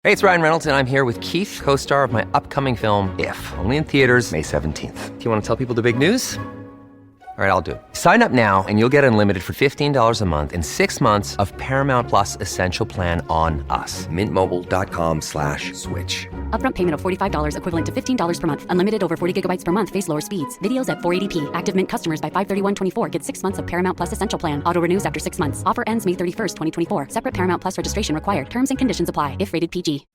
Hey, it's Ryan Reynolds, and I'm here with Keith, co-star of my upcoming film, If, only in theaters May 17th. Do you want to tell people the big news? All right, I'll do it. Sign up now and you'll get unlimited for $15 a month and 6 months of Paramount Plus Essential Plan on us. MintMobile.com/switch. Upfront payment of $45 equivalent to $15 per month. Unlimited over 40 gigabytes per month. Face lower speeds. Videos at 480p. Active Mint customers by 531.24 get 6 months of Paramount Plus Essential Plan. Auto renews after 6 months. Offer ends May 31st, 2024. Separate Paramount Plus registration required. Terms and conditions apply if rated PG.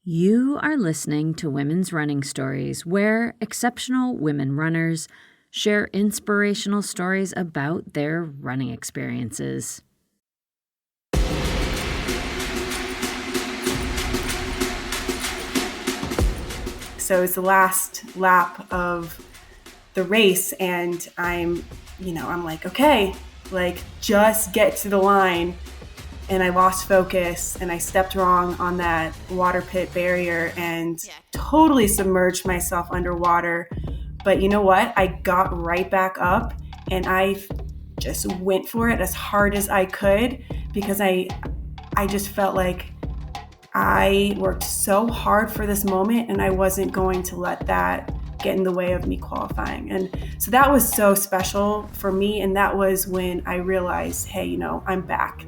You are listening to Women's Running Stories, where exceptional women runners share inspirational stories about their running experiences. So it's the last lap of the race, and I'm like, okay, just get to the line. And I lost focus and I stepped wrong on that water pit barrier and totally submerged myself underwater. But you know what? I got right back up and I just went for it as hard as I could, because I just felt like I worked so hard for this moment and I wasn't going to let that get in the way of me qualifying. And so that was so special for me. And that was when I realized, hey, I'm back.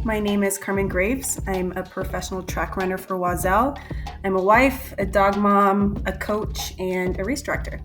My name is Carmen Graves. I'm a professional track runner for Oiselle. I'm a wife, a dog mom, a coach, and a race director.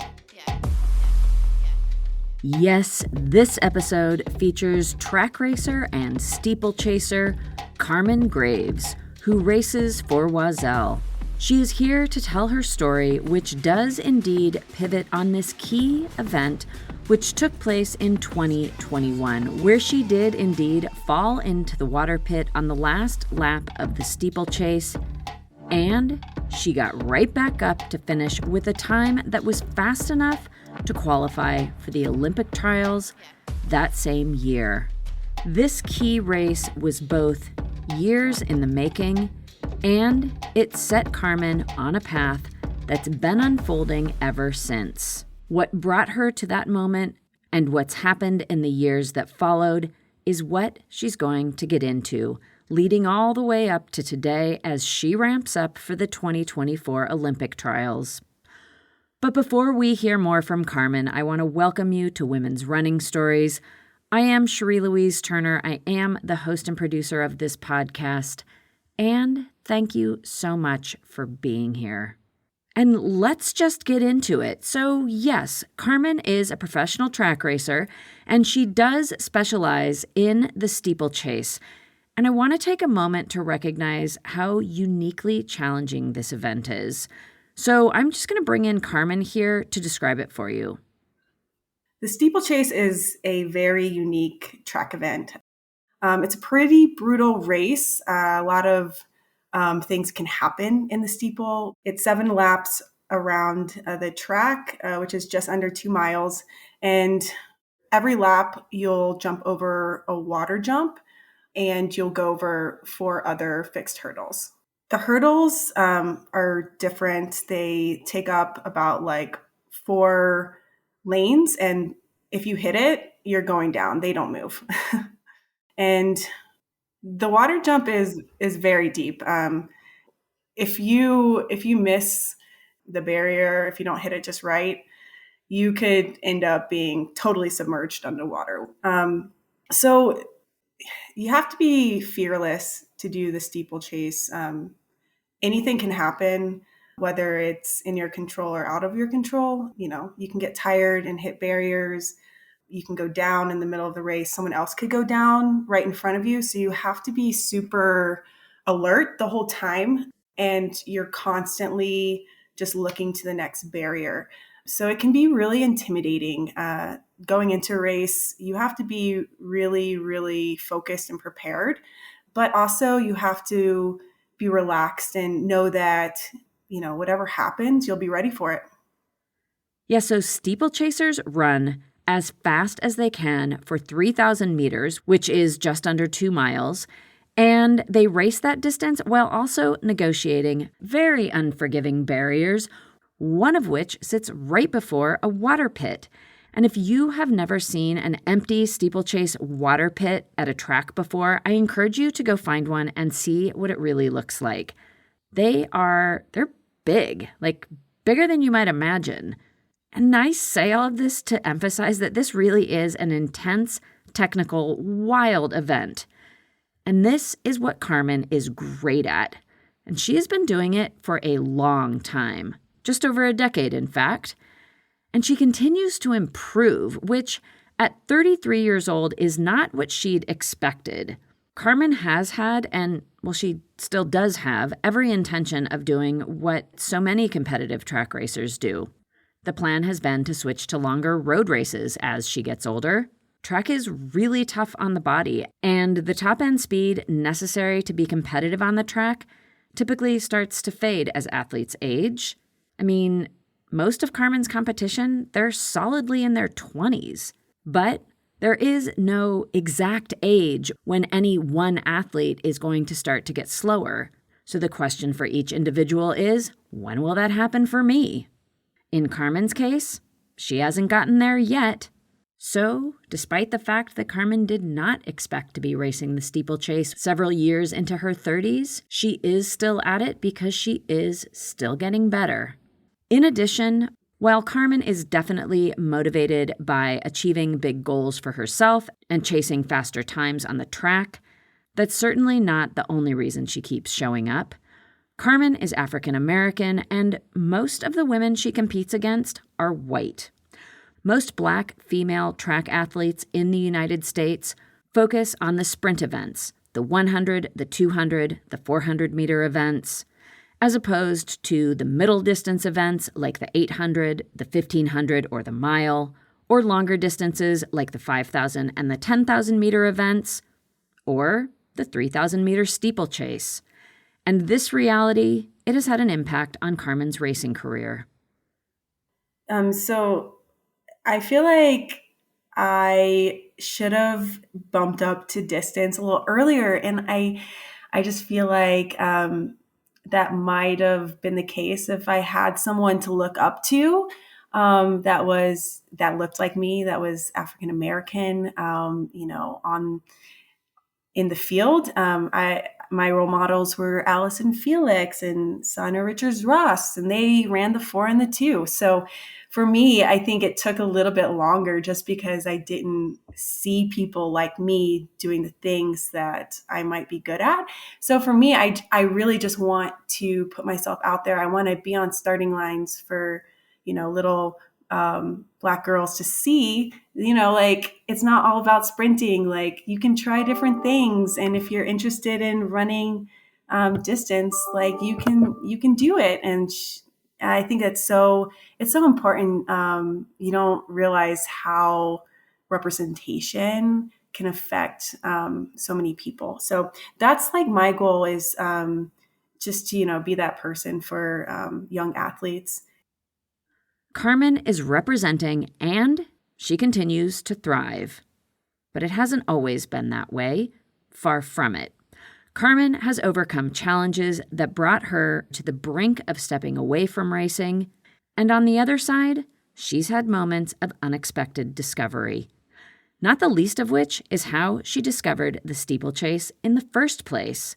Yes, this episode features track racer and steeplechaser Carmen Graves, who races for Oiselle. She is here to tell her story, which does indeed pivot on this key event which took place in 2021, where she did indeed fall into the water pit on the last lap of the steeplechase, and she got right back up to finish with a time that was fast enough to qualify for the Olympic trials that same year. This key race was both years in the making, and it set Carmen on a path that's been unfolding ever since. What brought her to that moment and what's happened in the years that followed is what she's going to get into, leading all the way up to today as she ramps up for the 2024 Olympic trials. But before we hear more from Carmen, I want to welcome you to Women's Running Stories. I am Cherie Louise Turner. I am the host and producer of this podcast. And thank you so much for being here. And let's just get into it. So yes, Carmen is a professional track racer, and she does specialize in the steeplechase. And I want to take a moment to recognize how uniquely challenging this event is. So I'm just going to bring in Carmen here to describe it for you. The steeplechase is a very unique track event. It's a pretty brutal race. A lot of things can happen in the steeple. It's 7 laps around the track, which is just under 2 miles. And every lap, you'll jump over a water jump and you'll go over 4 other fixed hurdles. The hurdles are different. They take up about 4 lanes. And if you hit it, you're going down. They don't move. And the water jump is very deep. If you miss the barrier, if you don't hit it just right, you could end up being totally submerged underwater. So you have to be fearless to do the steeplechase. Anything can happen, whether it's in your control or out of your control. You can get tired and hit barriers. You can go down in the middle of the race. Someone else could go down right in front of you. So you have to be super alert the whole time. And you're constantly just looking to the next barrier. So it can be really intimidating. Going into a race, you have to be really, really focused and prepared. But also you have to be relaxed and know that, whatever happens, you'll be ready for it. Yeah, so steeplechasers run as fast as they can for 3,000 meters, which is just under 2 miles, and they race that distance while also negotiating very unforgiving barriers, one of which sits right before a water pit. And if you have never seen an empty steeplechase water pit at a track before, I encourage you to go find one and see what it really looks like. They're big, like bigger than you might imagine. And I say all of this to emphasize that this really is an intense, technical, wild event. And this is what Carmen is great at. And she has been doing it for a long time, just over a decade, in fact. And she continues to improve, which at 33 years old is not what she'd expected. Carmen has had, and well, she still does have, every intention of doing what so many competitive track racers do. The plan has been to switch to longer road races as she gets older. Track is really tough on the body, and the top-end speed necessary to be competitive on the track typically starts to fade as athletes age. I mean, most of Carmen's competition, they're solidly in their 20s. But there is no exact age when any one athlete is going to start to get slower. So the question for each individual is, when will that happen for me? In Carmen's case, she hasn't gotten there yet. So, despite the fact that Carmen did not expect to be racing the steeplechase several years into her 30s, she is still at it because she is still getting better. In addition, while Carmen is definitely motivated by achieving big goals for herself and chasing faster times on the track, that's certainly not the only reason she keeps showing up. Carmen is African American, and most of the women she competes against are white. Most Black female track athletes in the United States focus on the sprint events, the 100, the 200, the 400-meter events, as opposed to the middle distance events like the 800, the 1500, or the mile, or longer distances like the 5,000 and the 10,000-meter events, or the 3,000-meter steeplechase. And this reality, it has had an impact on Carmen's racing career. So I feel like I should have bumped up to distance a little earlier, and I just feel like that might have been the case if I had someone to look up to that looked like me, that was African American, in the field. My role models were Allison Felix and Sana Richards-Ross, and they ran the 4 and the 2. So for me, I think it took a little bit longer just because I didn't see people like me doing the things that I might be good at. So for me, I really just want to put myself out there. I want to be on starting lines for, little Black girls to see, like it's not all about sprinting. Like you can try different things. And if you're interested in running distance, like you can do it. And I think it's so important. You don't realize how representation can affect so many people. So that's like my goal is just to, be that person for young athletes. Carmen is representing, and she continues to thrive. But it hasn't always been that way. Far from it. Carmen has overcome challenges that brought her to the brink of stepping away from racing. And on the other side, she's had moments of unexpected discovery. Not the least of which is how she discovered the steeplechase in the first place.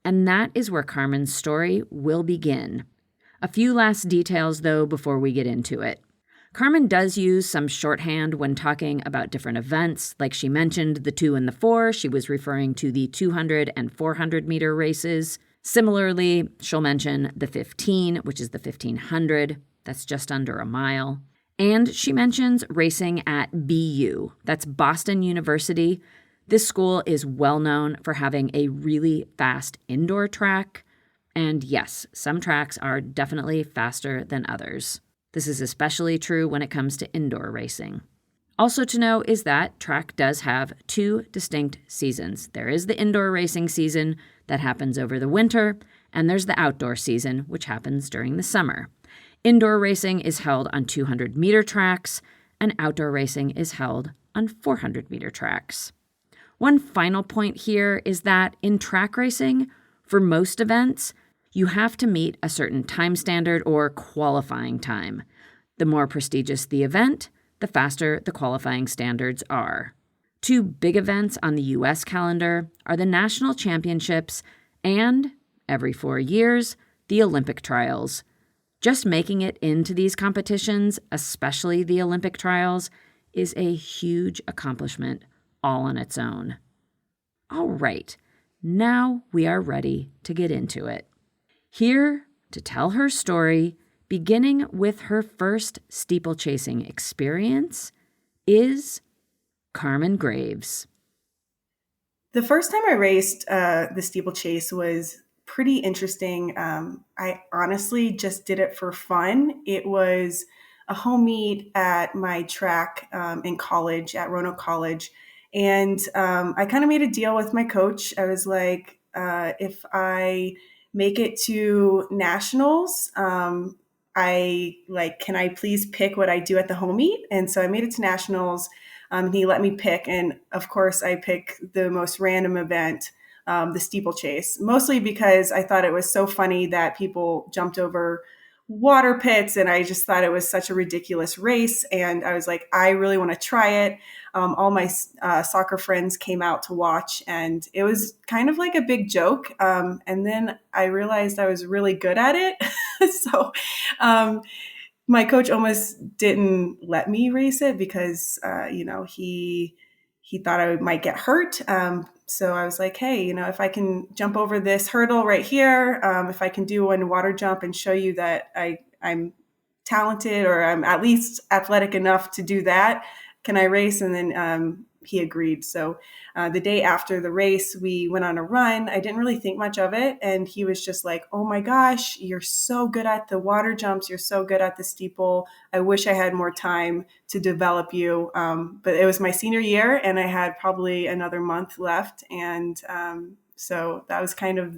And that is where Carmen's story will begin. A few last details, though, before we get into it. Carmen does use some shorthand when talking about different events. Like she mentioned the 2 and the 4, she was referring to the 200 and 400-meter races. Similarly, she'll mention the 15, which is the 1500. That's just under a mile. And she mentions racing at BU. That's Boston University. This school is well known for having a really fast indoor track. And yes, some tracks are definitely faster than others. This is especially true when it comes to indoor racing. Also to know is that track does have 2 distinct seasons. There is the indoor racing season that happens over the winter, and there's the outdoor season, which happens during the summer. Indoor racing is held on 200-meter tracks, and outdoor racing is held on 400-meter tracks. One final point here is that in track racing, for most events, you have to meet a certain time standard or qualifying time. The more prestigious the event, the faster the qualifying standards are. Two big events on the U.S. calendar are the National Championships and, every 4 years, the Olympic trials. Just making it into these competitions, especially the Olympic trials, is a huge accomplishment all on its own. All right, now we are ready to get into it. Here to tell her story, beginning with her first steeplechasing experience, is Carmen Graves. The first time I raced the steeplechase was pretty interesting. I honestly just did it for fun. It was a home meet at my track in college, at Roanoke College. And I kind of made a deal with my coach. I was like, if I make it to nationals, can I please pick what I do at the home meet? And so I made it to nationals. He let me pick. And of course, I picked the most random event, the steeplechase, mostly because I thought it was so funny that people jumped over water pits. And I just thought it was such a ridiculous race. And I was like, I really want to try it. All my soccer friends came out to watch, and it was kind of like a big joke. And then I realized I was really good at it. So my coach almost didn't let me race it because, he thought I might get hurt. So I was like, hey, if I can jump over this hurdle right here, if I can do one water jump and show you that I'm talented, or I'm at least athletic enough to do that, can I race? And then he agreed. So the day after the race, we went on a run. I didn't really think much of it. And he was just like, oh my gosh, you're so good at the water jumps. You're so good at the steeple. I wish I had more time to develop you. But it was my senior year, and I had probably another month left. And so that was kind of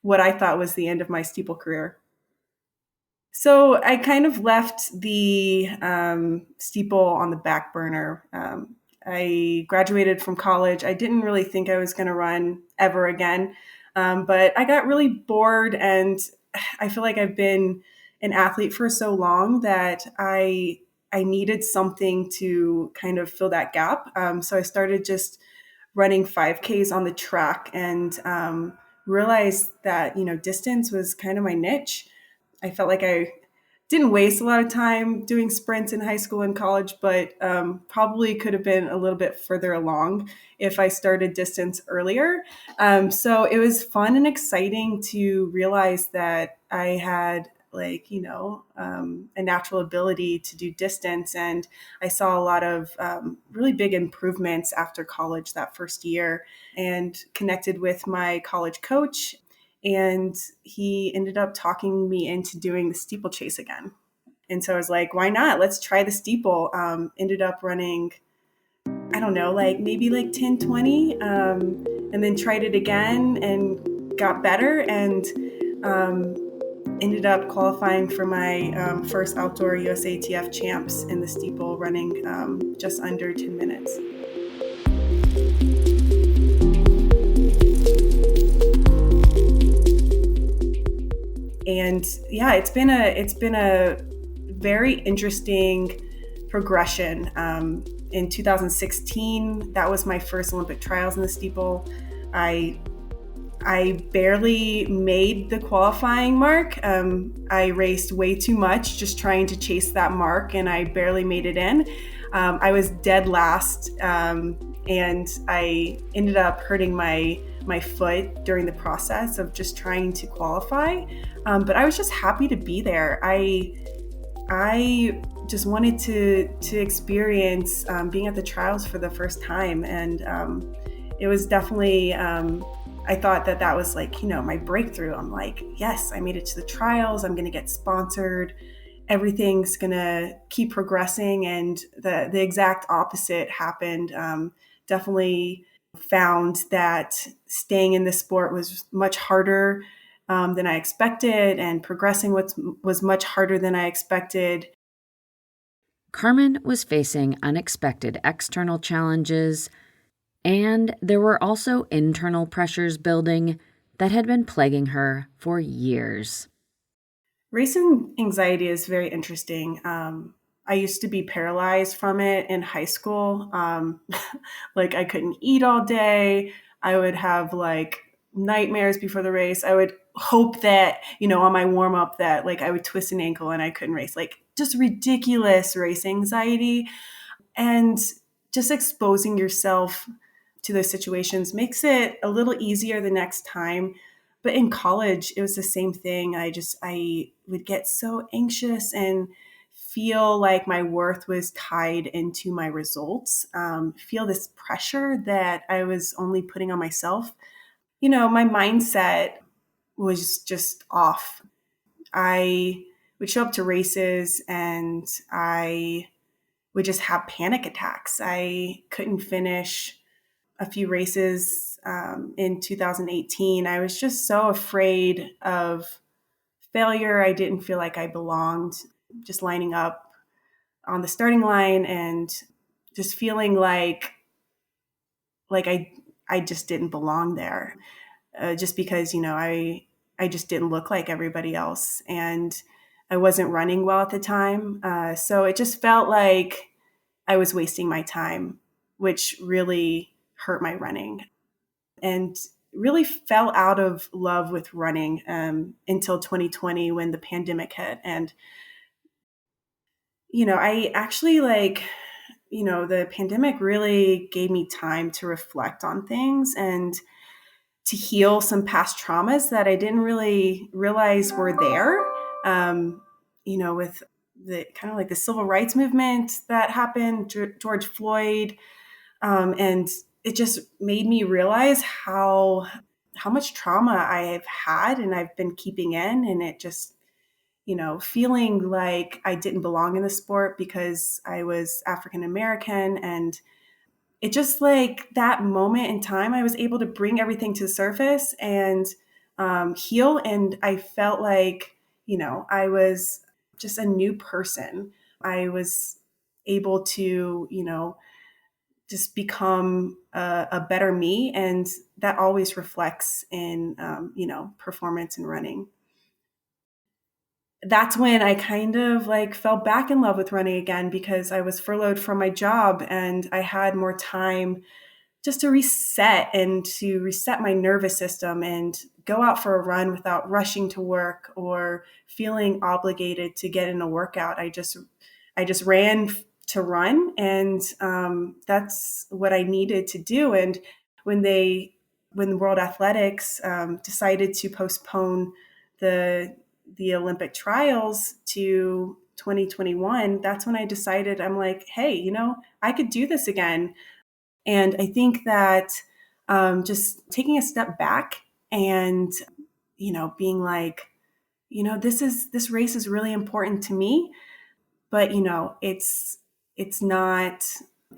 what I thought was the end of my steeple career. So I kind of left the steeple on the back burner. I graduated from college. I didn't really think I was going to run ever again, but I got really bored, and I feel like I've been an athlete for so long that I needed something to kind of fill that gap. So I started just running 5Ks on the track, and realized that distance was kind of my niche. I felt like I didn't waste a lot of time doing sprints in high school and college, but probably could have been a little bit further along if I started distance earlier. So it was fun and exciting to realize that I had a natural ability to do distance. And I saw a lot of really big improvements after college that first year, and connected with my college coach. And he ended up talking me into doing the steeplechase again. And so I was like, why not? Let's try the steeple. Ended up running, I don't know, maybe 10, 20, and then tried it again and got better, and ended up qualifying for my first outdoor USATF champs in the steeple, running just under 10 minutes. And yeah, it's been a very interesting progression. In 2016, that was my first Olympic trials in the steeple. I barely made the qualifying mark. I raced way too much just trying to chase that mark, and I barely made it in. I was dead last, and I ended up hurting my foot during the process of just trying to qualify. But I was just happy to be there. I just wanted to experience being at the trials for the first time. And it was definitely, I thought that was my breakthrough. I'm like, yes, I made it to the trials. I'm going to get sponsored. Everything's going to keep progressing. And the exact opposite happened. Definitely found that staying in the sport was much harder than I expected, and progressing was much harder than I expected. Carmen was facing unexpected external challenges, and there were also internal pressures building that had been plaguing her for years. Racing anxiety is very interesting. I used to be paralyzed from it in high school. Like I couldn't eat all day. I would have like nightmares before the race. I would hope that, on my warm up that like I would twist an ankle and I couldn't race. Like just ridiculous race anxiety. And just exposing yourself to those situations makes it a little easier the next time. But in college, it was the same thing. I would get so anxious and feel like my worth was tied into my results, feel this pressure that I was only putting on myself. My mindset was just off. I would show up to races and I would just have panic attacks. I couldn't finish a few races in 2018. I was just so afraid of failure. I didn't feel like I belonged, just lining up on the starting line and just feeling like I just didn't belong there, just because I just didn't look like everybody else, and I wasn't running well at the time. So it just felt like I was wasting my time, which really hurt my running, and really fell out of love with running until 2020 when the pandemic hit. And I actually the pandemic really gave me time to reflect on things and to heal some past traumas that I didn't really realize were there. With the kind of like the civil rights movement that happened, George Floyd, and it just made me realize how much trauma I have had and I've been keeping in, and it just feeling like I didn't belong in the sport because I was African American. And it just like that moment in time, I was able to bring everything to the surface and heal. And I felt like, I was just a new person. I was able to, just become a better me. And that always reflects in, performance and running. That's when I kind of like fell back in love with running again, because I was furloughed from my job and I had more time just to reset my nervous system and go out for a run without rushing to work or feeling obligated to get in a workout. I just ran to run, and that's what I needed to do. And when World Athletics decided to postpone the Olympic trials to 2021, that's when I decided, I'm like, hey, I could do this again. And I think that just taking a step back and, being like, this race is really important to me, but, it's not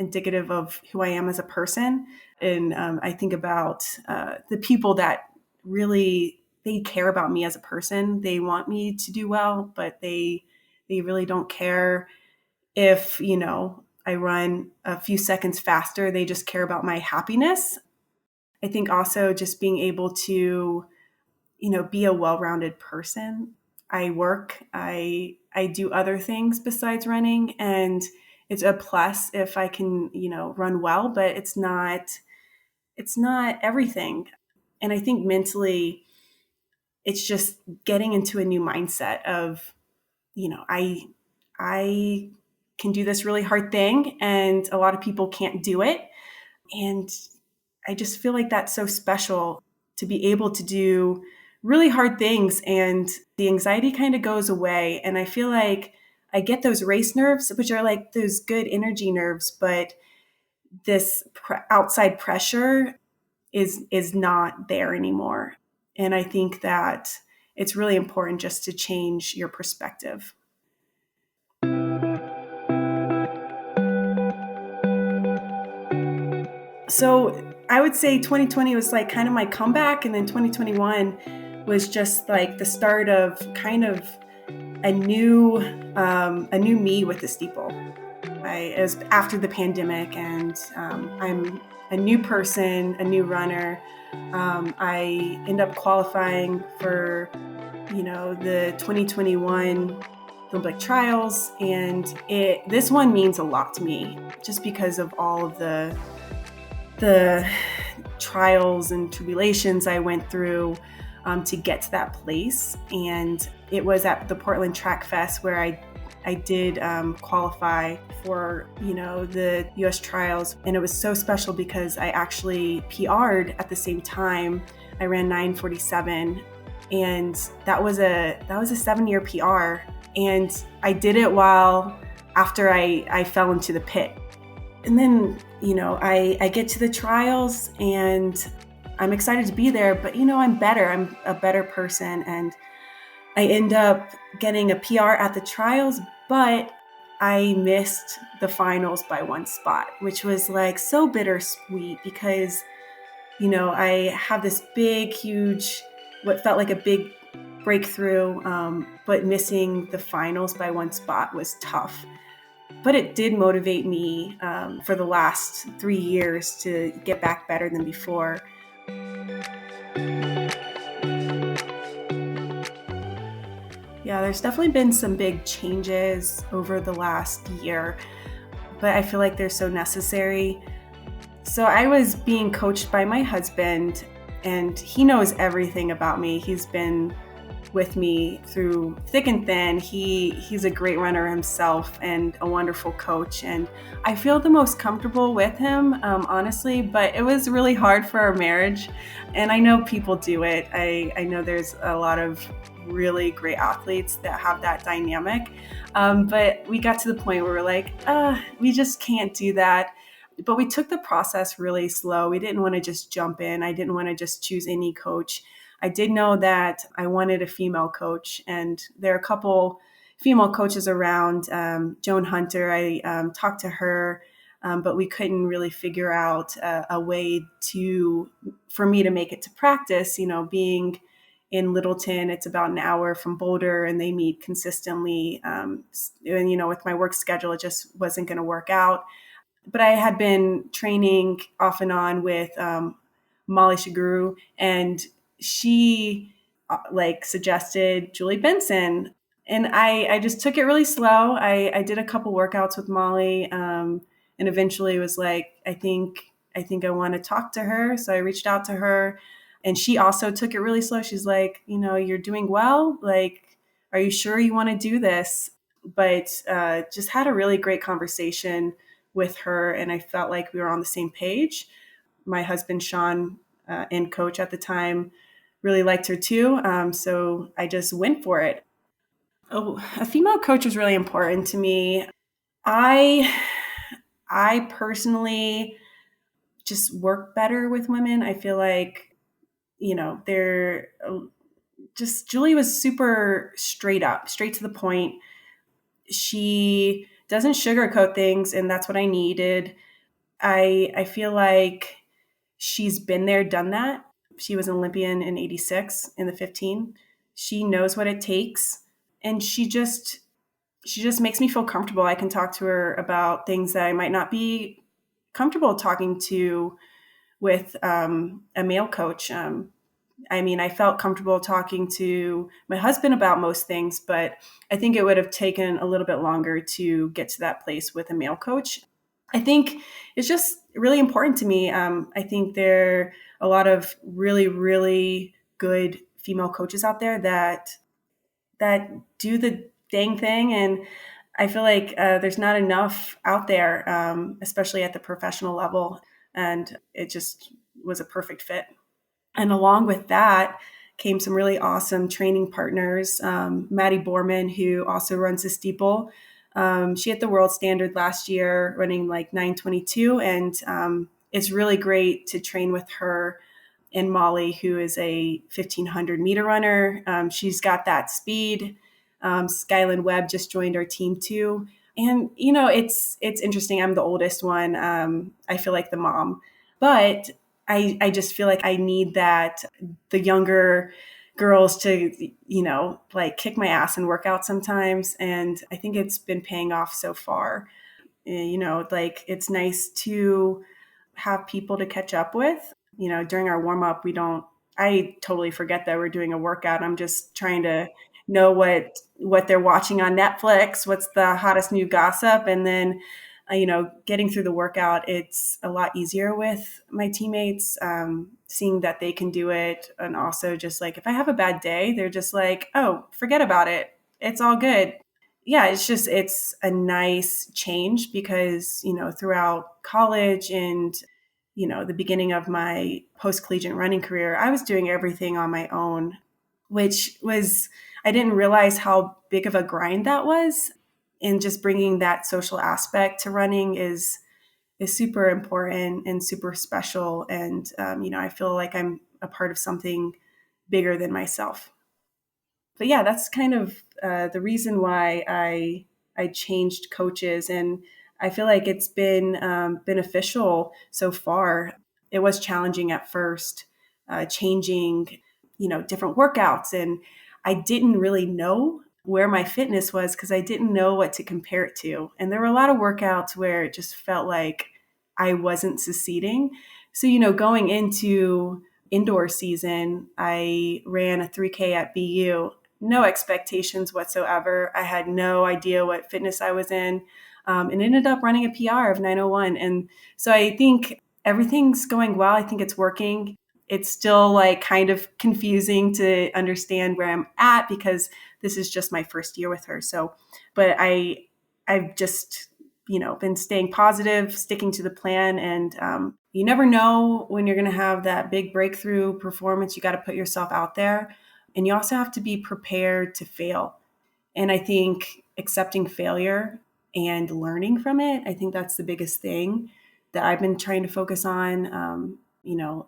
indicative of who I am as a person. And I think about the people that really, they care about me as a person. They want me to do well, but they really don't care if, I run a few seconds faster. They just care about my happiness. I think also just being able to, be a well-rounded person. I work, I do other things besides running, and it's a plus if I can, run well, but it's not everything. And I think mentally, it's just getting into a new mindset of, I can do this really hard thing and a lot of people can't do it. And I just feel like that's so special to be able to do really hard things, and the anxiety kind of goes away. And I feel like I get those race nerves, which are like those good energy nerves, but this outside pressure is not there anymore. And I think that it's really important just to change your perspective. So I would say 2020 was like kind of my comeback, and then 2021 was just like the start of kind of a new me with the steeple. It was after the pandemic, and I'm a new person, a new runner. I end up qualifying for, the 2021 Olympic trials, and this one means a lot to me just because of all of the trials and tribulations I went through to get to that place. And it was at the Portland Track Fest where I did qualify for, the US trials. And it was so special because I actually PR'd at the same time. I ran 9:47, and that was a 7-year PR. And I did it after I fell into the pit. And then, I get to the trials and I'm excited to be there, but I'm better. I'm a better person. And I end up getting a PR at the trials, but I missed the finals by one spot, which was like so bittersweet because, I have this big, huge, what felt like a big breakthrough, but missing the finals by one spot was tough. But it did motivate me for the last 3 years to get back better than before. Yeah, there's definitely been some big changes over the last year, but I feel like they're so necessary. So I was being coached by my husband, and he knows everything about me. He's been with me through thick and thin. He's a great runner himself and a wonderful coach. And I feel the most comfortable with him, honestly, but it was really hard for our marriage. And I know people do it. I know there's a lot of really great athletes that have that dynamic. But we got to the point where we're like, we just can't do that. But we took the process really slow. We didn't want to just jump in. I didn't want to just choose any coach. I did know that I wanted a female coach, and there are a couple female coaches around. Joan Hunter, I talked to her, but we couldn't really figure out a way for me to make it to practice. Being in Littleton, it's about an hour from Boulder, and they meet consistently. And with my work schedule, it just wasn't going to work out. But I had been training off and on with Molly Shiguru, and she suggested Julie Benson. And I just took it really slow. I did a couple workouts with Molly, and eventually was like, I think I want to talk to her. So I reached out to her, and she also took it really slow. She's like, you're doing well. Like, are you sure you want to do this? But just had a really great conversation with her, and I felt like we were on the same page. My husband, Sean, and coach at the time, really liked her too. So I just went for it. Oh, a female coach was really important to me. I personally just work better with women. I feel like, they're just, Julie was super straight up, straight to the point. She doesn't sugarcoat things, and that's what I needed. I feel like she's been there, done that. She was an Olympian in 86 in the 15. She knows what it takes, and she just makes me feel comfortable. I can talk to her about things that I might not be comfortable talking to with a male coach. I felt comfortable talking to my husband about most things, but I think it would have taken a little bit longer to get to that place with a male coach. I think it's just really important to me. I think there are a lot of really, really good female coaches out there that do the dang thing. And I feel like there's not enough out there, especially at the professional level. And it just was a perfect fit. And along with that came some really awesome training partners. Maddie Borman, who also runs the steeple. She hit the world standard last year running like 9:22. And it's really great to train with her and Molly, who is a 1,500 meter runner. She's got that speed. Skyland Webb just joined our team too. And, it's interesting. I'm the oldest one. I feel like the mom, but I just feel like I need the younger girls to, kick my ass and work out sometimes. And I think it's been paying off so far. It's nice to have people to catch up with. During our warm up, I totally forget that we're doing a workout. I'm just trying to know what they're watching on Netflix, what's the hottest new gossip, and then getting through the workout, it's a lot easier with my teammates, seeing that they can do it. And also just like, if I have a bad day, they're just like, oh, forget about it. It's all good. Yeah, it's a nice change because, throughout college and, the beginning of my post-collegiate running career, I was doing everything on my own, which was, I didn't realize how big of a grind that was. And just bringing that social aspect to running is super important and super special. And, I feel like I'm a part of something bigger than myself. But yeah, that's kind of the reason why I changed coaches, and I feel like it's been beneficial so far. It was challenging at first, changing, different workouts, and I didn't really know where my fitness was because I didn't know what to compare it to. And there were a lot of workouts where it just felt like I wasn't succeeding. So, going into indoor season, I ran a 3K at BU, no expectations whatsoever. I had no idea what fitness I was in, and ended up running a PR of 9:01. And so I think everything's going well. I think it's working. It's still like kind of confusing to understand where I'm at because this is just my first year with her. So, but I've just, been staying positive, sticking to the plan. And you never know when you're going to have that big breakthrough performance. You got to put yourself out there. And you also have to be prepared to fail. And I think accepting failure and learning from it, I think that's the biggest thing that I've been trying to focus on.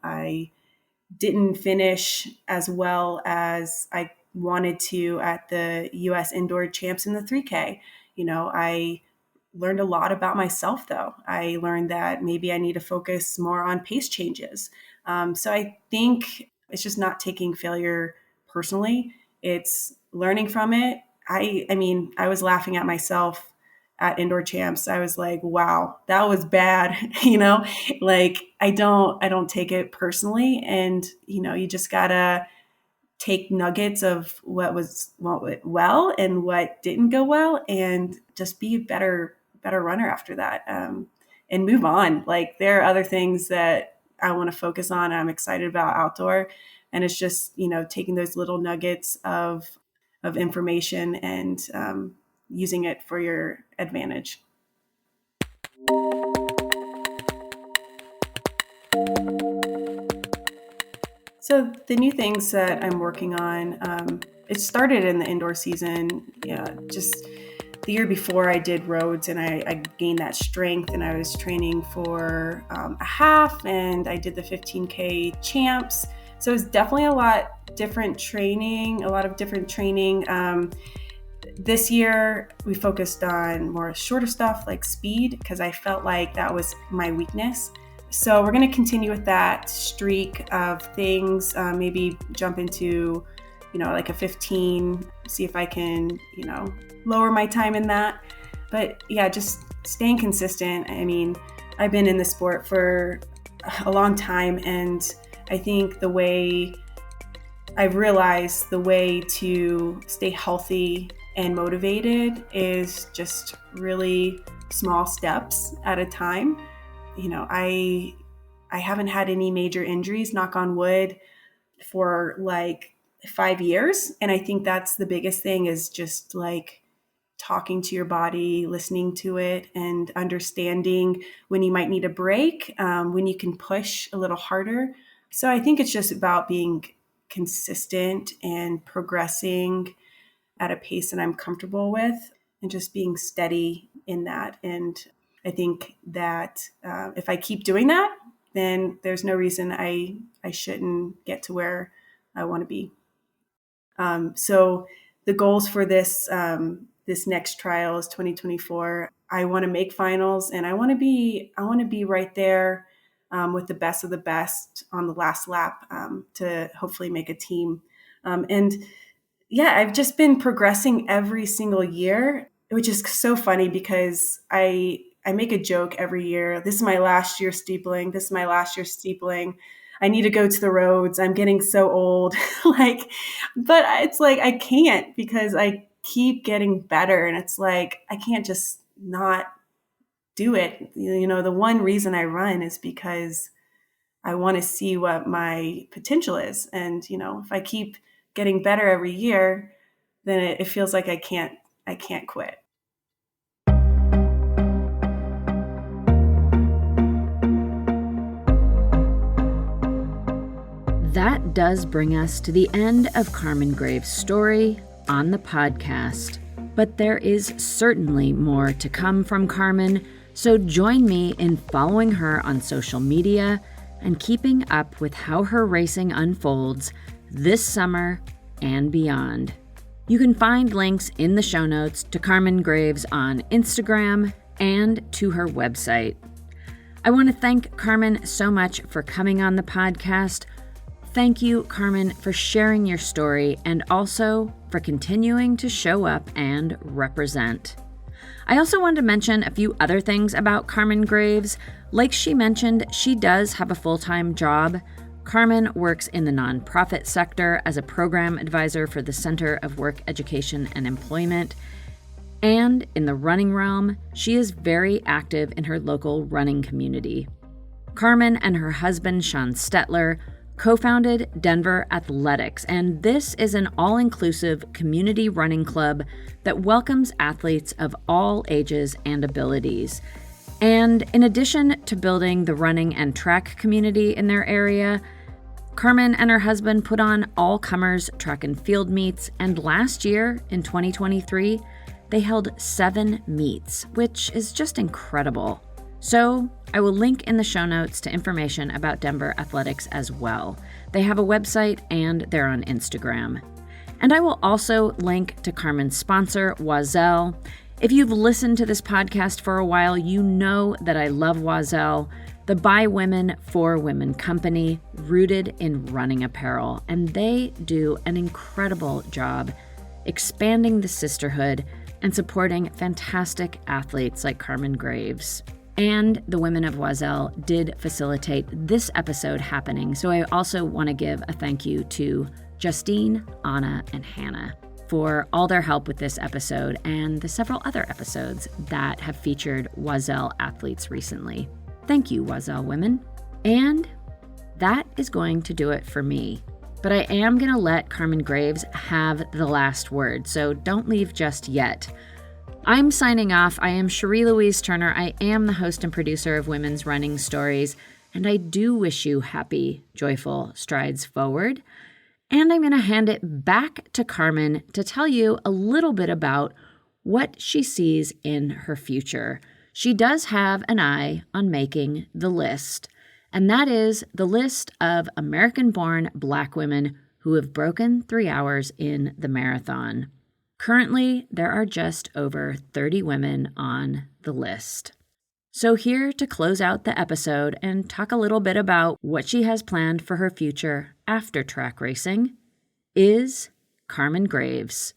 I didn't finish as well as I wanted to at the US indoor champs in the 3K. I learned a lot about myself though. I learned that maybe I need to focus more on pace changes. So I think it's just not taking failure personally. It's learning from it. I mean, I was laughing at myself at indoor champs. I was like, wow, that was bad. Like I don't take it personally. And, you just gotta take nuggets of what went well and what didn't go well and just be a better runner after that, and move on. Like there are other things that I want to focus on. I'm excited about outdoor, and it's just, taking those little nuggets of information and using it for your advantage. So the new things that I'm working on, it started in the indoor season. Yeah, just the year before I did roads, and I gained that strength, and I was training for a half, and I did the 15K champs. So it's definitely a lot of different training. This year we focused on more shorter stuff like speed because I felt like that was my weakness. So we're going to continue with that streak of things, maybe jump into, like a 15, see if I can, lower my time in that. But yeah, just staying consistent. I mean, I've been in the sport for a long time, and I think I've realized the way to stay healthy and motivated is just really small steps at a time. I haven't had any major injuries, knock on wood, for like 5 years. And I think that's the biggest thing, is just like talking to your body, listening to it, and understanding when you might need a break, when you can push a little harder. So I think it's just about being consistent and progressing at a pace that I'm comfortable with, and just being steady in that. And I think that if I keep doing that, then there's no reason I shouldn't get to where I want to be. So the goals for this next trial is 2024. I want to make finals, and I want to be right there with the best of the best on the last lap, to hopefully make a team. And yeah, I've just been progressing every single year, which is so funny because I make a joke every year. This is my last year steepling. This is my last year steepling. I need to go to the roads. I'm getting so old. Like, but it's like, I can't because I keep getting better. And it's like, I can't just not do it. The one reason I run is because I want to see what my potential is. And, if I keep getting better every year, then it feels like I can't quit. That does bring us to the end of Carmen Graves' story on the podcast. But there is certainly more to come from Carmen, so join me in following her on social media and keeping up with how her racing unfolds this summer and beyond. You can find links in the show notes to Carmen Graves on Instagram and to her website. I want to thank Carmen so much for coming on the podcast. Thank you, Carmen, for sharing your story and also for continuing to show up and represent. I also wanted to mention a few other things about Carmen Graves. Like she mentioned, she does have a full-time job. Carmen works in the nonprofit sector as a program advisor for the Center of Work Education and Employment. And in the running realm, she is very active in her local running community. Carmen and her husband, Sean Stetler, co-founded Denver Athletics, and this is an all-inclusive community running club that welcomes athletes of all ages and abilities. And in addition to building the running and track community in their area, Carmen and her husband put on all-comers track and field meets, and last year, in 2023, they held 7 meets, which is just incredible. So I will link in the show notes to information about Denver Athletics as well. They have a website and they're on Instagram. And I will also link to Carmen's sponsor, Oiselle. If you've listened to this podcast for a while, you know that I love Oiselle, the by women for women company rooted in running apparel. And they do an incredible job expanding the sisterhood and supporting fantastic athletes like Carmen Graves. And the women of Oiselle did facilitate this episode happening, so I also want to give a thank you to Justine, Anna, and Hannah for all their help with this episode and the several other episodes that have featured Oiselle athletes recently. Thank you, Oiselle women. And that is going to do it for me. But I am going to let Carmen Graves have the last word, so don't leave just yet. I'm signing off. I am Cherie Louise Turner. I am the host and producer of Women's Running Stories, and I do wish you happy, joyful strides forward. And I'm going to hand it back to Carmen to tell you a little bit about what she sees in her future. She does have an eye on making the list, and that is the list of American-born Black women who have broken 3 hours in the marathon. Currently, there are just over 30 women on the list. So here to close out the episode and talk a little bit about what she has planned for her future after track racing is Carmen Graves.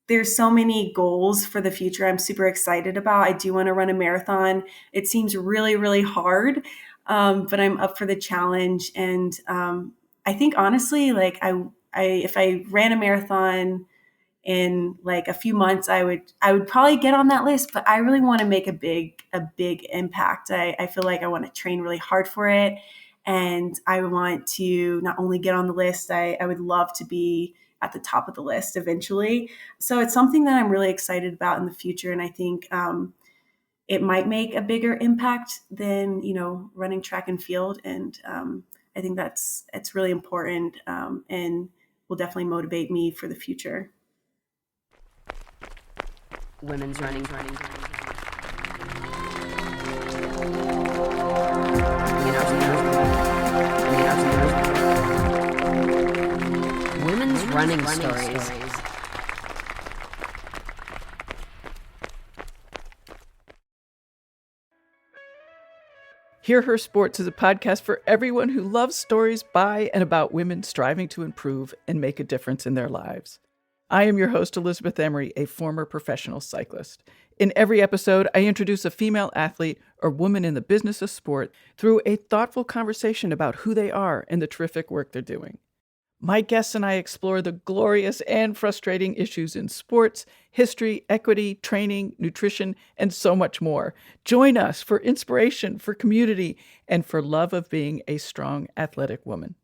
There's so many goals for the future I'm super excited about. I do want to run a marathon. It seems really, really hard, but I'm up for the challenge. And I think honestly, like if I ran a marathon in like a few months, I would probably get on that list, but I really want to make a big impact. I feel like I want to train really hard for it. And I want to not only get on the list, I would love to be at the top of the list eventually. So it's something that I'm really excited about in the future. And I think it might make a bigger impact than, running track and field. And I think it's really important and will definitely motivate me for the future. Women's running. Women's running stories. Hear Her Sports is a podcast for everyone who loves stories by and about women striving to improve and make a difference in their lives. I am your host, Elizabeth Emery, a former professional cyclist. In every episode, I introduce a female athlete or woman in the business of sport through a thoughtful conversation about who they are and the terrific work they're doing. My guests and I explore the glorious and frustrating issues in sports, history, equity, training, nutrition, and so much more. Join us for inspiration, for community, and for love of being a strong, athletic woman.